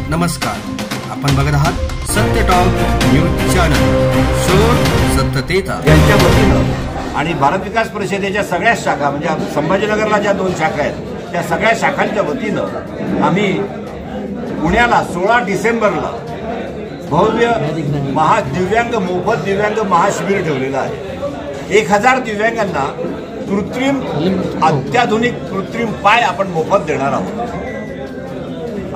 नमस्कार, आपण बघत आहात सत्य टॉक न्यूज चॅनल, शोध सत्यतेचा। यांच्या वतीनं आणि भारत विकास परिषदेच्या सगळ्या शाखा म्हणजे संभाजीनगरला ज्या 2 शाखा आहेत त्या सगळ्या शाखांच्या वतीनं आम्ही पुण्याला 16 डिसेंबरला भव्य दिव्यांग मोफत दिव्यांग महाशिबिर ठेवलेलं आहे। 1000 दिव्यांगांना अत्याधुनिक कृत्रिम पाय आपण मोफत देणार आहोत।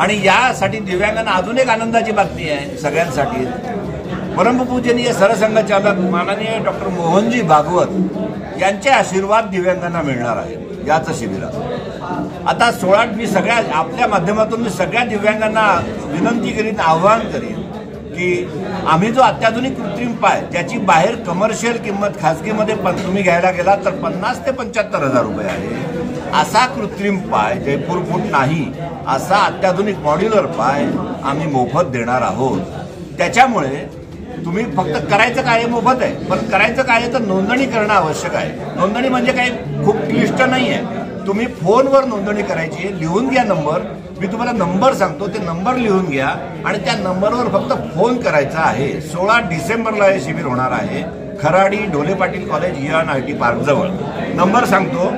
आणि यासाठी दिव्यांगांना अजून एक आनंदाची बातमी आहे सगळ्यांसाठी। परमपूजनीय सरसंघचालक माननीय डॉक्टर मोहनजी भागवत यांचे आशीर्वाद दिव्यांगांना मिळणार आहेत याच शिबिरात। आता 16 मी सगळ्या आपल्या माध्यमातून मी सगळ्या दिव्यांगांना विनंती करीन, आवाहन करीन की आम्ही जो अत्याधुनिक कृत्रिम पाय त्याची बाहेर कमर्शियल किंमत खासगीमध्ये तुम्ही घ्यायला गेला तर 50 ते 75,000 रुपये आहे। असा कृत्रिम पाय जयपूर फूट नाही असा अत्याधुनिक मॉड्युलर पाय आम्ही मोफत देणार आहोत। त्याच्यामुळे तुम्ही फक्त करायचं काय मोफत आहे, पण करायचं काय तर नोंदणी करणं आवश्यक आहे। नोंदणी म्हणजे काही खूप क्लिष्ट नाही आहे। तुम्ही फोनवर नोंदणी करायची आहे, लिहून घ्या नंबर, मी तुम्हाला नंबर सांगतो, ते नंबर लिहून घ्या आणि त्या नंबरवर फक्त फोन करायचा आहे। 16 डिसेंबरला हे शिबिर होणार आहे Kharadi Dhole Patil college ENIT park जवळ। नंबर सांगतो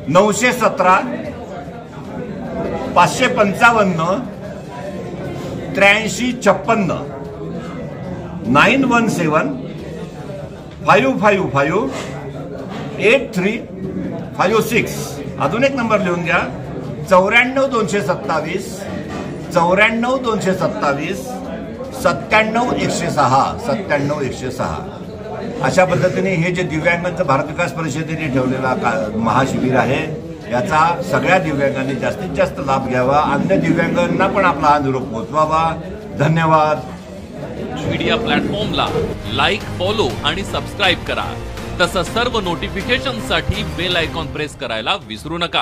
917 555 8356 917 555 8356। अजून एक नंबर लिहून घ्या 94 227 94 227 97 106 97 106। अशा पद्धतीने हे जे दिव्यांगांचं भारत विकास परिषदेने ठेवलेला महाशिबिर आहे याचा सगळ्या दिव्यांगांनी जास्तीत जास्त लाभ घ्यावा, अन्य दिव्यांगांना पण आपला हा निरोप पोहोचवावा। धन्यवाद। मीडिया प्लॅटफॉर्मला लाईक, फॉलो आणि सबस्क्राईब करा। तसंच सर्व नोटिफिकेशनसाठी बेल आयकॉन प्रेस करायला विसरू नका।